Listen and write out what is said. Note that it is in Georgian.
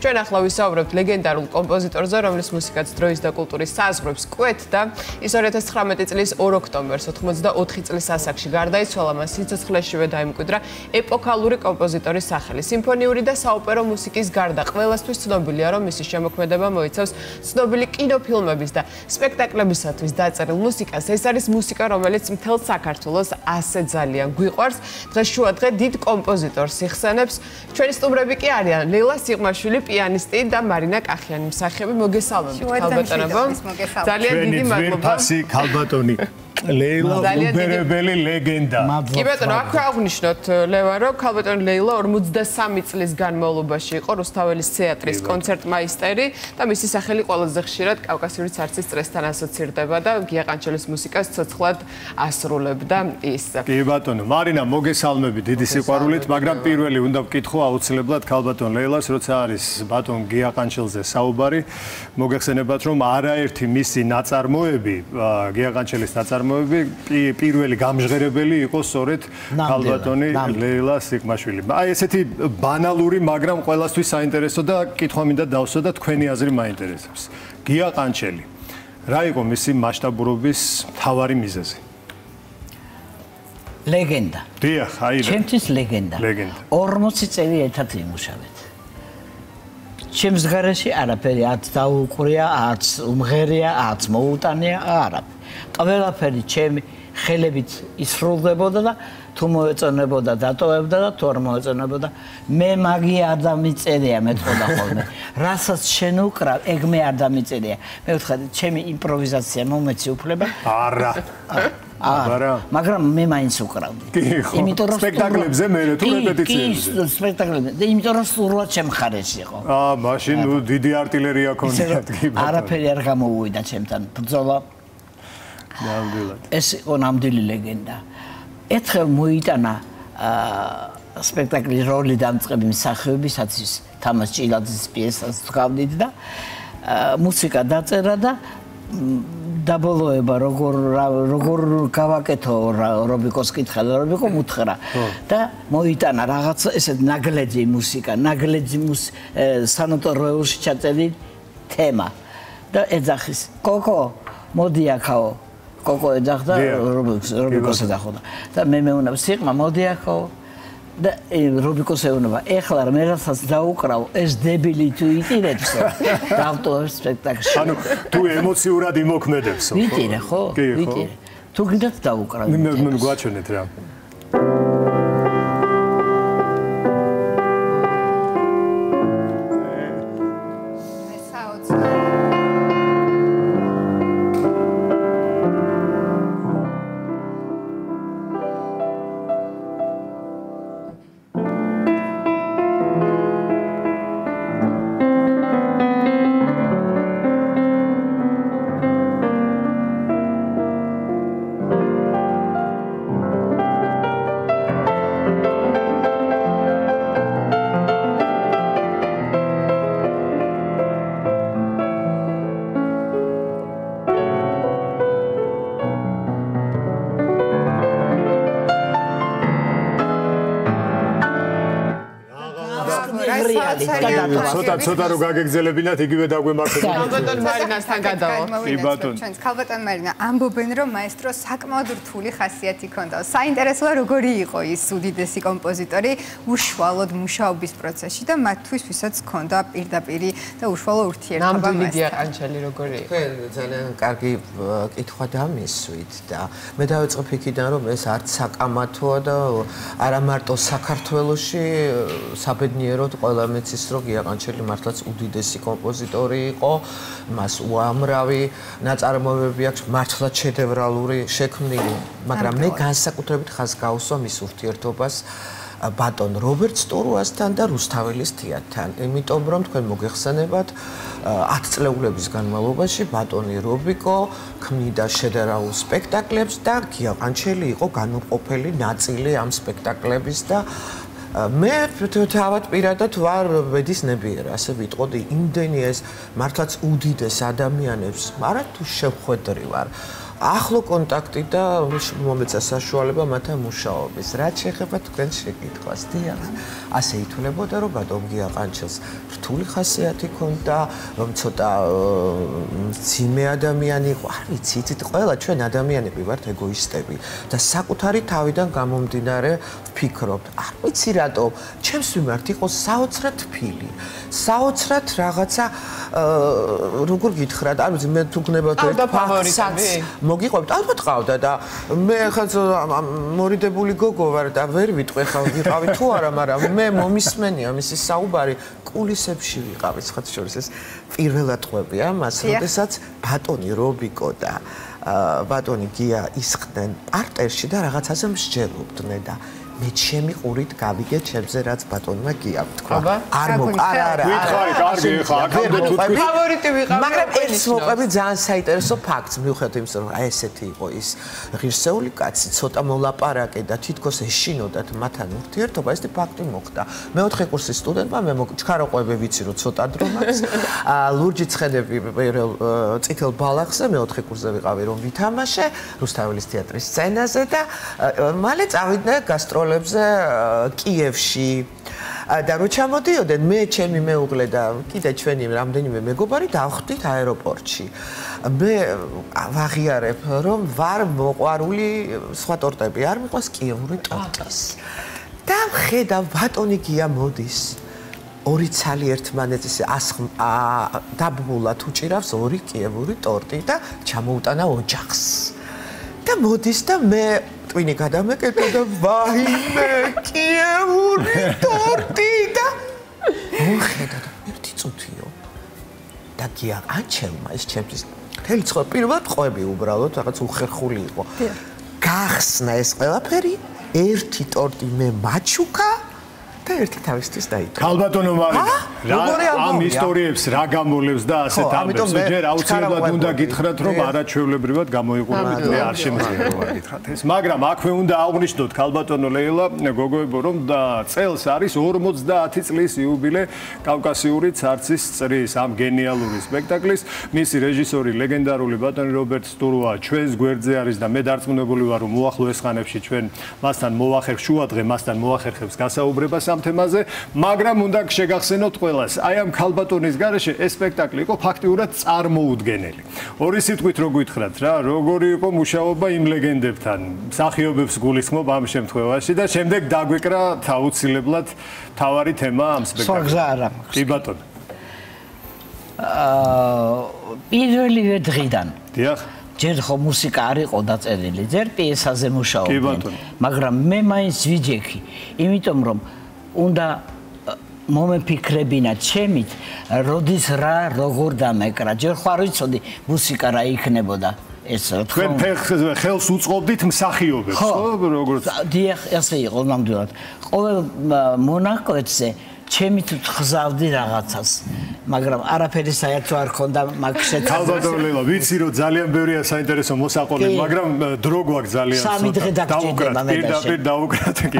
ჩვენ ახლა ვისაუბრებთ ლეგენდარულ კომპოზიტორზე, რომლის მუსიკაც დროის და კულტურის საზღვრებს კვეთდა. ის 2019 წლის 2 ოქტომბერს 84 წლის ასაკში გარდაიცვალა, მას სიცოცხლეშივე დაიმკვიდრა ეპოქალური კომპოზიტორის სახელი. სიმფონიური და საოპერო მუსიკის გარდა ყველასთვის ცნობილია, რომ მისი შემოქმედება მოიცავს ცნობილი კინოფილმების და სპექტაკლებისათვის დაწერილ მუსიკას. ეს არის მუსიკა, რომელიც მთელ საქართველოს ასე ძალიან გვიყვარს. დღეს შუადღე დიდ კომპოზიტორს იხსენებს. ჩვენი სტუმრები კი არიან ლეილა სიღმაშვილი, პიანისტი და მარინა კახიანი, მსახიობი. მოგესალმებით, ქალბატონებო. ძალიან დიდი მადლობა. ქალბატონი ლეილა უბერებელი ლეგენდა. კი ბატონო, აქვე აღნიშნოთ ლევა, რომ ქალბატონი ლეილა 53 წლის განმავლობაში იყო რუსთაველის თეატრის კონცერტმაისტერი და მისი სახელი ყველაზე ხშირად კავკასიური ცარცის წრესთან ასოცირდება და გია ყანჩელის მუსიკას ცოცხლად ასრულებდა ის. კი ბატონო, მარინა მოგესალმები დიდი სიყვარულით, მაგრამ პირველი უნდა ვკითხო აუცილებლად ქალბატონ ლეილას, როცა არის ბატონ გია ყანჩელზე საუბარი, მოგეხსენებათ, რომ არაერთი მისი ნაწარმოები, გია ყანჩელის ნაწარმოები პირველი გამჟღერებელი იყო სწორედ ქალბატონი ლეილა სიღმაშვილი. აი ესეთი ბანალური, მაგრამ ყველასთვის საინტერესო და კითხვა მინდა დავსვა და თქვენი აზრი მაინტერესებს. გია ყანჩელი. რა იყო მისი მასშტაბურობის მთავარი მიზეზი? ლეგენდა. დიახ, აი ჩემთვის ლეგენდა. 40 წელი ერთად ვიმუშავეთ. ჩემს გარეშე არაფერი ათ დაუყრია, ათ უმღერია, ათ მოუტანია, არაფერი. ყველაფერი ჩემი ხელებით ისრულდებოდა და თუ მოეწონებოდა დატოვებდა და თუ არ მოეწონებოდა მე მაგი არ დამიწერია მეტყოდა ხოლმე. რასაც შენ უკრავ, ეგ მე არ დამიწერია. მე ვთქვი, ჩემი იმპროვიზაცია მომეცი უფლება. არა. მაგრამ მე მაინც უკრავდი. იმიტომ რომ სპექტაკლებზე მე თუ რეპეტიციებზე. კი, სპექტაკლებზე. იმიტომ რომ სრულად შემხარეში იყო. მაშინ დიდი артиლერია ქონდათ კი. არაფერი არ გამოუვიდა ჩემთან. ბრძოლა ნამდვილად. ეს იყო ნამდვილი ლეგენდა. ერთხელ მოიტანა სპექტაკლის როლი დამწყები მსახიობისაც თამაზ ჭილაძის პიესას ვთქვით და მუსიკა დაწერა და დაბოლოება როგორ გავაკეთო რობიკოს კითხა და რობიკო მუთხრა და მოიტანა რაღაც ესეთ ნაგლეჯი მუსიკა, ნაგლეჯი სანატორიუმში ჩაწერილი თემა და ეძახის კოკო მოდი აქაო კოკო ეძახდა რობიკოს ეძახოდა და მე მეუნა სიყმა მოდი აქაო და რობიკოს ეუნება ეხლა მე რასაც დაუკრავ ეს დებილი თუ იტირებსო დავტოვებ სპექტაკლში ანუ თუ ემოციურად იმოქმედებსო ვიტირე ხო ვიტირე თუ გინდათ დაუკრავ მე გვაჩვენეთ რა ცოტა რო გაგეგზელებინათ იგივე დაგვემართებინათ. ქალბატონ მარინასთან გადავალ. კი ბატონო. ჩვენს ქალბატონ მარინა ამბობენ რომ მაესტრო საკმაოდ რთული ხასიათი ჰქონდა. საინტერესოა როგორი იყო ის უდიდესი კომპოზიტორი უშუალოდ მუშაობის პროცესში და მათთვის ვისაც ჰქონდა პირდაპირი და უშუალო ურთიერთობა მასთან. ნამდვილი გია ყანჩელი როგორი იყო? ძალიან კარგი კითხვა დამისვით და მე დავიწყებ იქიდან რომ ეს არც საკამათოა და არა მარტო საქართველოში საბედნიეროდ ყველა მეცის რომ გია ყანჩელი მართლაც უდიდესი კომპოზიტორი იყო, მას უამრავი ნაწარმოებები აქვს, მართლაც შედევრალური შექმნილი, მაგრამ მე განსაკუთრებით ხაზს გავუსვა მის ურთიერთობას ბატონ რობერტ სტურუასთან და რუსთაველის თეატრთან, იმიტომ რომ თქვენ მოგეხსენებათ 10 წლეულების განმავლობაში ბატონი რობიკო ქმნიდა შედევრალურ სპექტაკლებს და გია ყანჩელი იყო განუყოფელი ნაწილი ამ სპექტაკლების და მე თავად პირადად ვარ ბედისნებიერი, ასე ვიტყოდი, იმდენი ეს მართლაც უდიდეს ადამიანებს, მაგრამ თუ შევხვედრი ვარ ახლო კონტაქტი და მომეცა საშუალება მათთან მუშაობის. რაც შეეხება თქვენ შეკითხვას, დიახ, ასე ითვლებოდა, რომ ბატონ გიაყანჩელს რთული ხასიათი ჰქონდა, რომ ცოტა ძიმე ადამიანი იყო. არ ვიცი, იცით, ყველა ჩვენ ადამიანები ვართ ეგოისტები და საკუთარი თავიდან გამომდინარე ვფიქრობთ. არ ვიცი რატო, ჩემს მიმართ იყო საოცრად თბილი. საოცრად რაღაცა როგორ გითხრათ, არ ვიცი, მე თუ გნებავთ ერთ ფაქტსაც მოგიყვებთ, ალბათ ყავდა და მე ახლა მორიდებული გოგო ვარ და ვერ ვიტყვი ხა ვიყავი თუ არა, მაგრამ მე მომისმენია მისი საუბარი კულისებში ვიყავი, სხვათა შორის ეს პირველად ყვებია მას, როდესაც ბატონი რობიკო და ბატონი გია ისხდნენ პარტერში და რაღაცაზე მსჯელობდნენ და მე ჩემი ყურით გავიგე ჩემზე რაც ბატონმა გია თქვა. არ არა. ვითხარი, კარგი, ხა, აქამდე თუ თქვი ფავორიტი ვიყავი. მაგრამ ეს მოყვები ძალიან საინტერესო ფაქტს მიუხედავად იმისა, რომ აი ესეთი იყო ის ღირსეული კაცი, ცოტა მოლაპარაკე და თითქოს ეშინოდათ მათთან ურთიერთობა, ეს ფაქტი მოხდა. მეოთხე კურსის სტუდენტმა მე ჩქაროყვები ვიცი, რომ ცოტა დრო მაქვს. ლურჯი ცხენები წითელ ბალახზე მეოთხე კურსზე ვიყავი, რომ ვითამაშე რუსთაველის თეატრის სცენაზე და მალე წავიდნენ გასტროლებზე კიევში. და რო ჩამოდიოდნენ მე ჩემი მეუღლე და კიდე ჩვენი რამდენიმე მეგობარი დავხვდით აეროპორტში. მე ვაღიარებ რომ ვარ მოყვარული სხვა ტორტები არ მიყვას კიევური ტორტის. და ხედავ ბატონი გია მოდის. ორი ცალი ერთმანეთის დაბმულად უჭირავს ორი კიევური ტორტი და ჩამოუტანა ოჯახს. და მოდის და მე ტვინი გადამეკეტა და ვაიმე კიევური ტორტი და მოხედა და ერთი წუთიო და გიაყანჩელმა ეს ჩემთვის მთელი ცხოვრება პირველად ყვები უბრალოდ რაღაც უხერხული იყო გახსნა ეს ყველაფერი ერთი ტორტი მე მაჩუკა და ერთი თავისთვის დაიწყო. ქალბატონო მარია, ამ ისტორიებს რა გამოლევს და ასეთ ამბებს, ჯერ აუცილებლად უნდა გითხრათ, რომ არაჩვეულებრივად გამოიყურებათ, მე არ შემიძლია რომ გითხრათ ეს. მაგრამ აქვე უნდა აღვნიშნოთ ქალბატონო ლეილა, გოგოებო, რომ წელს არის 50 წლის იუბილე კავკასიური ცარცის წრის ამ გენიალური სპექტაკლის. მისი რეჟისორი ლეგენდარული ბატონი რობერტ სტურუა ჩვენს გვერდზე არის და მე დარწმუნებული ვარ, რომ მოახლოეს ხანებში ჩვენ მასთან მოვახერხ შუადღე მასთან მოვახერხებს გასაუბრებას ამ თემაზე, მაგრამ უნდა შეგახსენოთ ყველას, აი ამ ქალბატონის გარეშე ეს სპექტაკლი იყო ფაქტიურად წარმოუდგენელი. ორი სიტყვით რო გითხრათ რა, როგორი იყო მუშაობა იმ ლეგენდებთან, მსახიობებს გულისხმობ ამ შემთხვევაში და შემდეგ დაგვეკრა აუცილებლად თავარი თემა ამ სპექტაკლში. სხვა გზა არა. კი ბატონო. პირველივე დღიდან. დიახ. ჯერ ხო მუსიკა არ იყო დაწერილი, ჯერ პიესაზე მუშაობდნენ, მაგრამ მე მაინც ვიჯექი, იმიტომ რომ უნდა მომეფიქრებინათ ჩემით, როდის რა როგორ დამეკრა. ჯერ ხო არ ვიცოდი მუსიკა რა იქნებოდა. ეს თქვენ ხელს უწყობდით მსახიობებს, ხო? როგორც დიახ, ასე იყო ნამდვილად. ყოველ მონაკვეთზე ჩემით ხზავდი რაღაცას, მაგრამ არაფერი საერთო არ ქონდა მაგ შეცდომას. ქალბატონო ლეილა, ვიცი რომ ძალიან ბევრია საინტერესო მოსაყოლე, მაგრამ დრო გვაქვს ძალიან. სამი დღე დაგჭირდება მე და შენ. პირდაპირ დაუკრათ კი.